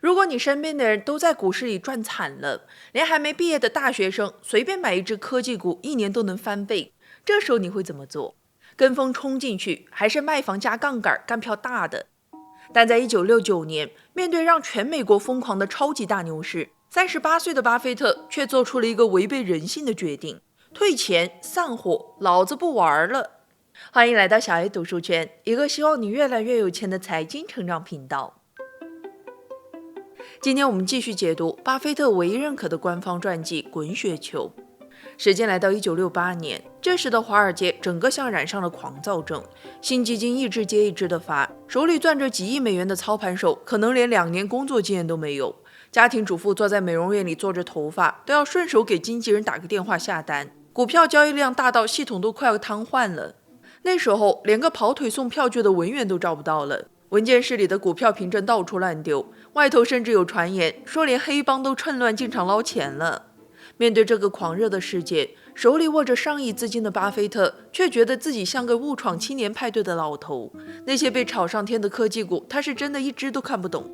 如果你身边的人都在股市里赚惨了，连还没毕业的大学生随便买一只科技股，一年都能翻倍，这时候你会怎么做？跟风冲进去，还是卖房加杠杆干票大的？但在1969年，面对让全美国疯狂的超级大牛市，38岁的巴菲特却做出了一个违背人性的决定：退钱散伙，老子不玩了。欢迎来到小 A 读书圈，一个希望你越来越有钱的财经成长频道。今天我们继续解读巴菲特唯一认可的官方传记《滚雪球》。时间来到1968年，这时的华尔街整个像染上了狂躁症，新基金一支接一支的发，手里攥着几亿美元的操盘手可能连2年工作经验都没有，家庭主妇坐在美容院里做着头发，都要顺手给经纪人打个电话下单，股票交易量大到系统都快要瘫痪了。那时候连个跑腿送票据的文员都找不到了，文件室里的股票凭证到处乱丢，外头甚至有传言说连黑帮都趁乱进场捞钱了。面对这个狂热的世界，手里握着上亿资金的巴菲特却觉得自己像个误闯青年派对的老头，那些被炒上天的科技股他是真的一只都看不懂。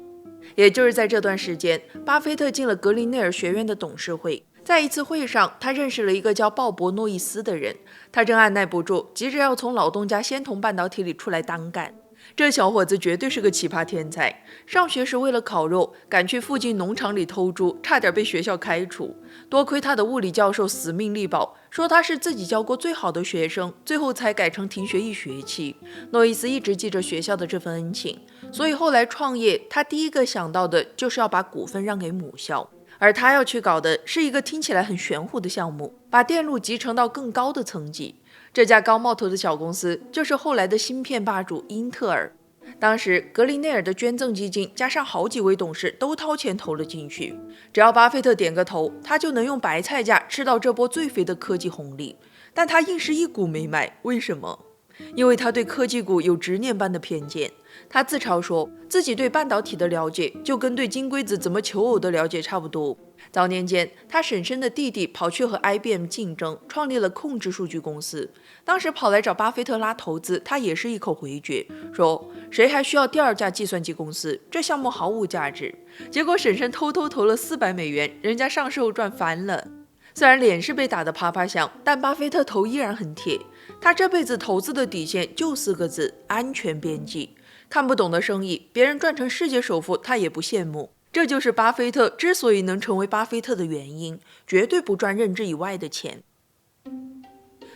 也就是在这段时间，巴菲特进了格林内尔学院的董事会，在一次会上，他认识了一个叫鲍勃诺伊斯的人，他正按耐不住，急着要从老东家仙童半导体里出来单干。这小伙子绝对是个奇葩天才，上学时为了烤肉，赶去附近农场里偷猪，差点被学校开除。多亏他的物理教授死命力保，说他是自己教过最好的学生，最后才改成停学1学期。诺伊斯一直记着学校的这份恩情，所以后来创业，他第一个想到的就是要把股份让给母校。而他要去搞的是一个听起来很玄乎的项目，把电路集成到更高的层级。这家高冒头的小公司就是后来的芯片霸主英特尔。当时格林内尔的捐赠基金加上好几位董事都掏钱投了进去，只要巴菲特点个头，他就能用白菜价吃到这波最肥的科技红利。但他硬是一股没买，为什么？因为他对科技股有执念般的偏见。他自嘲说自己对半导体的了解就跟对金龟子怎么求偶的了解差不多。早年间，他婶婶的弟弟跑去和 IBM 竞争，创立了控制数据公司。当时跑来找巴菲特拉投资，他也是一口回绝，说谁还需要第2家计算机公司，这项目毫无价值。结果婶婶偷偷投了400美元，人家上市后赚翻了。虽然脸是被打得啪啪响，但巴菲特头依然很铁。他这辈子投资的底线就4个字：安全边际。看不懂的生意，别人赚成世界首富，他也不羡慕。这就是巴菲特之所以能成为巴菲特的原因，绝对不赚认知以外的钱。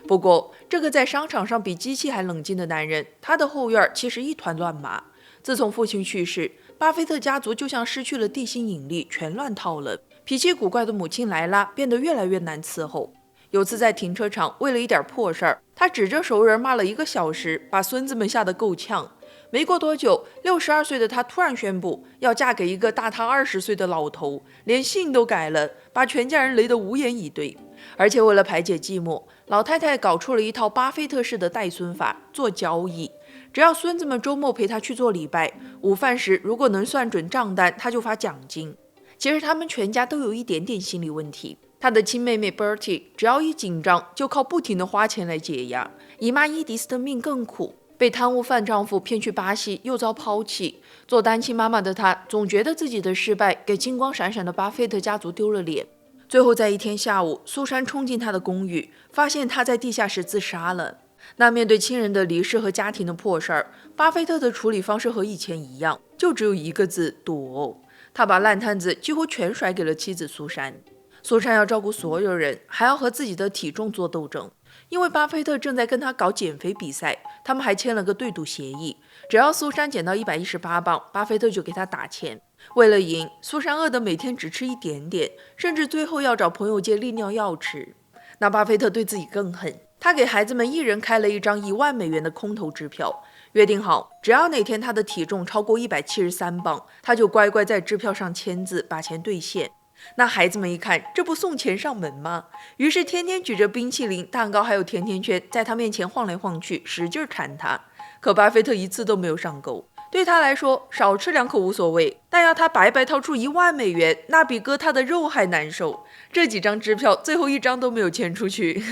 不过，这个在商场上比机器还冷静的男人，他的后院其实一团乱麻。自从父亲去世，巴菲特家族就像失去了地心引力，全乱套了。脾气古怪的母亲莱拉变得越来越难伺候。有次在停车场，为了一点破事儿，他指着熟人骂了1个小时，把孙子们吓得够呛。没过多久，62岁的他突然宣布要嫁给一个大他20岁的老头，连姓都改了，把全家人雷得无言以对。而且为了排解寂寞，老太太搞出了一套巴菲特式的带孙法，做交易。只要孙子们周末陪他去做礼拜，午饭时如果能算准账单，他就发奖金。其实他们全家都有一点点心理问题。他的亲妹妹 Bertie 只要一紧张，就靠不停的花钱来解压。姨妈伊迪丝的命更苦，被贪污犯丈夫骗去巴西，又遭抛弃。做单亲妈妈的她，总觉得自己的失败给金光闪闪的巴菲特家族丢了脸。最后在一天下午，苏珊冲进他的公寓，发现他在地下室自杀了。那面对亲人的离世和家庭的破事儿，巴菲特的处理方式和以前一样，就只有1个字：躲。他把烂摊子几乎全甩给了妻子苏珊。苏珊要照顾所有人，还要和自己的体重做斗争。因为巴菲特正在跟他搞减肥比赛，他们还签了个对赌协议，只要苏珊减到118磅，巴菲特就给他打钱。为了赢，苏珊饿得每天只吃一点点，甚至最后要找朋友借利尿药吃。那巴菲特对自己更狠，他给孩子们一人开了一张1万美元的空头支票，约定好只要哪天他的体重超过173磅，他就乖乖在支票上签字，把钱兑现。那孩子们一看，这不送钱上门吗？于是天天举着冰淇淋、蛋糕还有甜甜圈在他面前晃来晃去，使劲馋他。可巴菲特一次都没有上钩，对他来说少吃2口无所谓，但要他白白掏出1万美元，那比割他的肉还难受。这几张支票最后1张都没有签出去。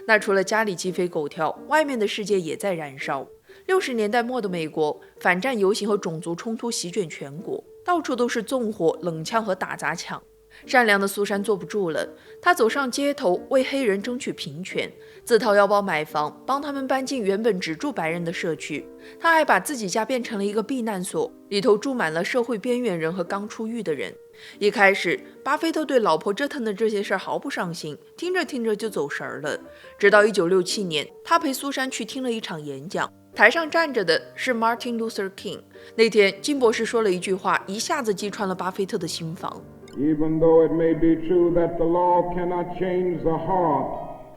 那除了家里鸡飞狗跳，外面的世界也在燃烧。60年代末的美国，反战游行和种族冲突席卷全国，到处都是纵火、冷枪和打砸抢。善良的苏珊坐不住了，她走上街头为黑人争取平权，自掏腰包买房，帮他们搬进原本只住白人的社区。她还把自己家变成了一个避难所，里头住满了社会边缘人和刚出狱的人。一开始，巴菲特对老婆折腾的这些事儿毫不上心，听着听着就走神儿了。直到1967年，他陪苏珊去听了一场演讲，台上站着的是 Martin Luther King。那天，金博士说了一句话，一下子击穿了巴菲特的心房。Even though it may be true that the law cannot change the heart,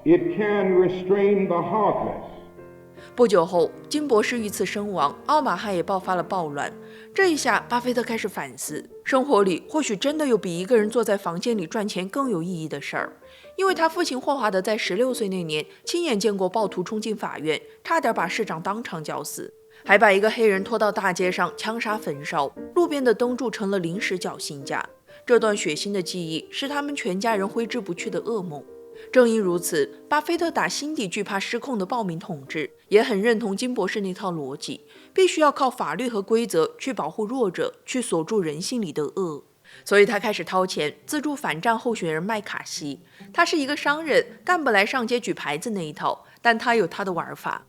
it can restrain the heartless. 不久后，金博士遇刺身亡，奥马哈也爆发了暴乱。这一下，巴菲特开始反思，生活里或许真的有比一个人坐在房间里赚钱更有意义的事儿。因为他父亲霍华德在16岁那年亲眼见过暴徒冲进法院，差点把市长当场绞死，还把一个黑人拖到大街上枪杀焚烧，路边的灯柱成了临时绞刑架。这段血腥的记忆是他们全家人挥之不去的噩梦。正因如此，巴菲特打心底惧怕失控的暴民统治，也很认同金博士那套逻辑，必须要靠法律和规则去保护弱者，去锁住人性里的恶。所以他开始掏钱资助反战候选人麦卡锡。他是一个商人，干不来上街举牌子那一套，但他有他的玩法。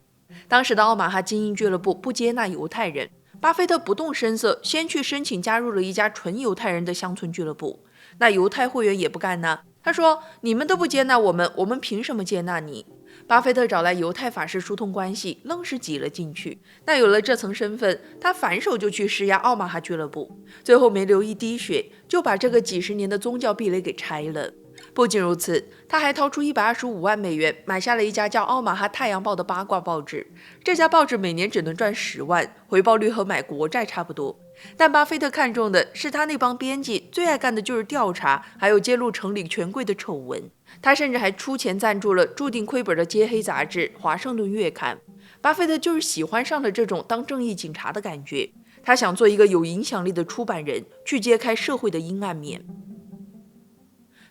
当时的奥马哈精英俱乐部不接纳犹太人，巴菲特不动声色，先去申请加入了一家纯犹太人的乡村俱乐部。那犹太会员也不干呢，他说：“你们都不接纳我们，我们凭什么接纳你？”巴菲特找来犹太法师疏通关系，愣是挤了进去。那有了这层身份，他反手就去施压奥马哈俱乐部，最后没流一滴血，就把这个几十年的宗教壁垒给拆了。不仅如此，他还掏出125万美元买下了一家叫奥马哈太阳报的八卦报纸。这家报纸每年只能赚10万，回报率和买国债差不多。但巴菲特看中的是他那帮编辑最爱干的就是调查，还有揭露城里权贵的丑闻。他甚至还出钱赞助了注定亏本的揭黑杂志《华盛顿月刊》。巴菲特就是喜欢上了这种当正义警察的感觉，他想做一个有影响力的出版人，去揭开社会的阴暗面。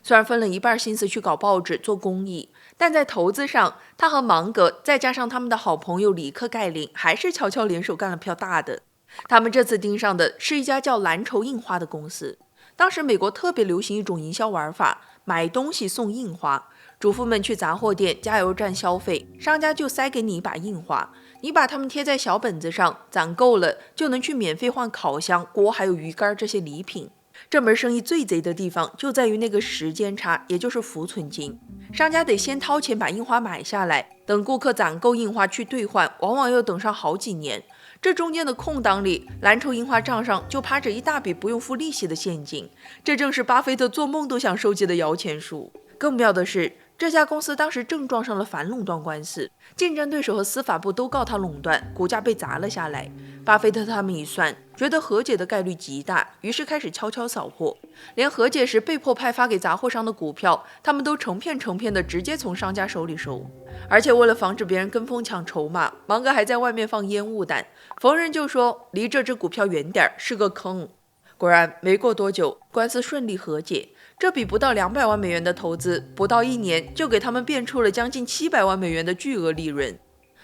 虽然分了一半心思去搞报纸做公益，但在投资上，他和芒格再加上他们的好朋友里克盖林，还是悄悄联手干了票大的。他们这次盯上的是一家叫蓝筹印花的公司。当时美国特别流行一种营销玩法，买东西送印花。主妇们去杂货店、加油站消费，商家就塞给你一把印花，你把它们贴在小本子上，攒够了就能去免费换烤箱、锅还有鱼竿这些礼品。这门生意最贼的地方就在于那个时间差，也就是浮存金。商家得先掏钱把印花买下来，等顾客攒够印花去兑换，往往要等上好几年。这中间的空档里，蓝筹印花账上就趴着一大笔不用付利息的现金，这正是巴菲特做梦都想收集的摇钱树。更妙的是，这家公司当时正撞上了反垄断官司，竞争对手和司法部都告他垄断，股价被砸了下来。巴菲特他们一算，觉得和解的概率极大，于是开始悄悄扫货，连和解时被迫派发给杂货商的股票，他们都成片成片的直接从商家手里收。而且为了防止别人跟风抢筹码，芒格还在外面放烟雾弹，逢人就说离这只股票远点，是个坑。果然没过多久，官司顺利和解。这笔不到200万美元的投资，不到1年就给他们变出了将近700万美元的巨额利润。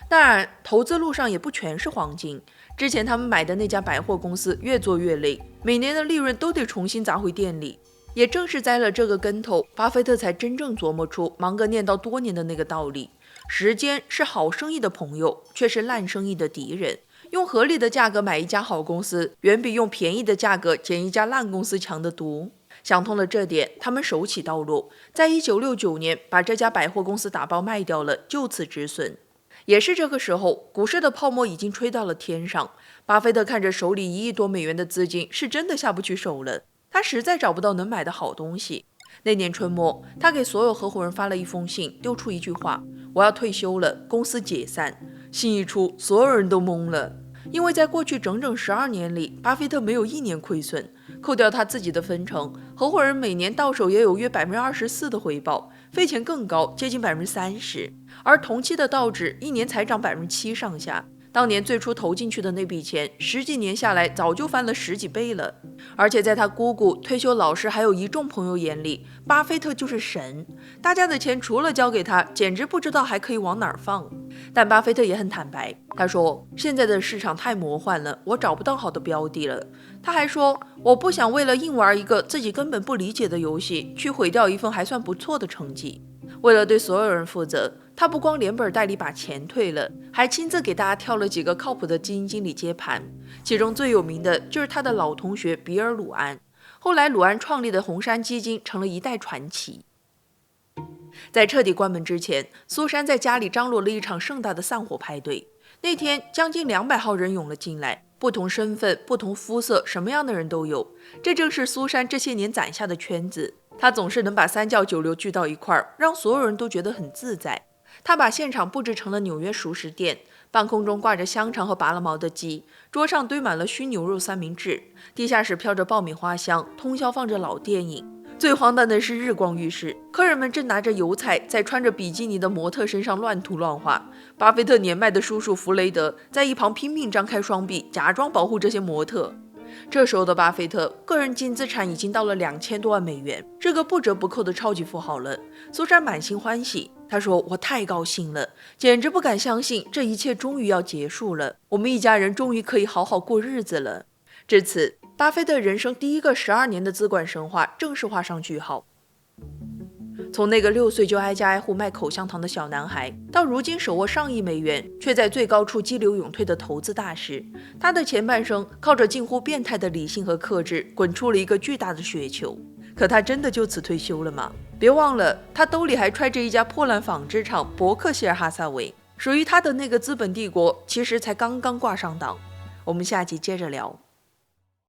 当然，投资路上也不全是黄金。之前他们买的那家百货公司越做越累，每年的利润都得重新砸回店里。也正是栽了这个跟头，巴菲特才真正琢磨出芒格念叨多年的那个道理：时间是好生意的朋友，却是烂生意的敌人。用合理的价格买一家好公司，远比用便宜的价格捡一家烂公司强得多。想通了这点，他们手起刀落，在1969年把这家百货公司打包卖掉了，就此止损。也是这个时候，股市的泡沫已经吹到了天上。巴菲特看着手里1亿多美元的资金，是真的下不去手了。他实在找不到能买的好东西。那年春末，他给所有合伙人发了一封信，丢出一句话：“我要退休了，公司解散。”信一出，所有人都懵了。因为在过去整整12年里，巴菲特没有1年亏损，扣掉他自己的分成，合伙人每年到手也有约24%的回报，费钱更高，接近30%。而同期的道指1年才涨7%上下。当年最初投进去的那笔钱，10几年下来早就翻了10几倍了。而且在他姑姑、退休老师还有一众朋友眼里，巴菲特就是神，大家的钱除了交给他，简直不知道还可以往哪儿放。但巴菲特也很坦白，他说现在的市场太魔幻了，我找不到好的标的了。他还说，我不想为了硬玩一个自己根本不理解的游戏，去毁掉一份还算不错的成绩。为了对所有人负责，他不光连本带利把钱退了，还亲自给大家挑了几个靠谱的基金经理接盘，其中最有名的就是他的老同学比尔·鲁安。后来鲁安创立的红杉基金成了一代传奇。在彻底关门之前，苏珊在家里张罗了一场盛大的散伙派对。那天将近200号人涌了进来，不同身份、不同肤色，什么样的人都有。这正是苏珊这些年攒下的圈子。她总是能把三教九流聚到一块儿，让所有人都觉得很自在。她把现场布置成了纽约熟食店，半空中挂着香肠和拔了毛的鸡，桌上堆满了熏牛肉三明治，地下室飘着爆米花香，通宵放着老电影。最荒诞的是日光浴室，客人们正拿着油菜在穿着比基尼的模特身上乱涂乱画。巴菲特年迈的叔叔弗雷德在一旁拼命张开双臂，假装保护这些模特。这时候的巴菲特个人净资产已经到了2000多万美元，是个不折不扣的超级富豪了。苏珊满心欢喜，他说：“我太高兴了，简直不敢相信这一切终于要结束了，我们一家人终于可以好好过日子了。”至此，巴菲特人生第一个12年的资管神话正式画上句号。从那个6岁就挨家挨户卖口香糖的小男孩，到如今手握上亿美元，却在最高处激流勇退的投资大师，他的前半生靠着近乎变态的理性和克制，滚出了一个巨大的雪球。可他真的就此退休了吗？别忘了，他兜里还揣着一家破烂纺织厂伯克希尔哈撒韦，属于他的那个资本帝国其实才刚刚挂上档。我们下集接着聊。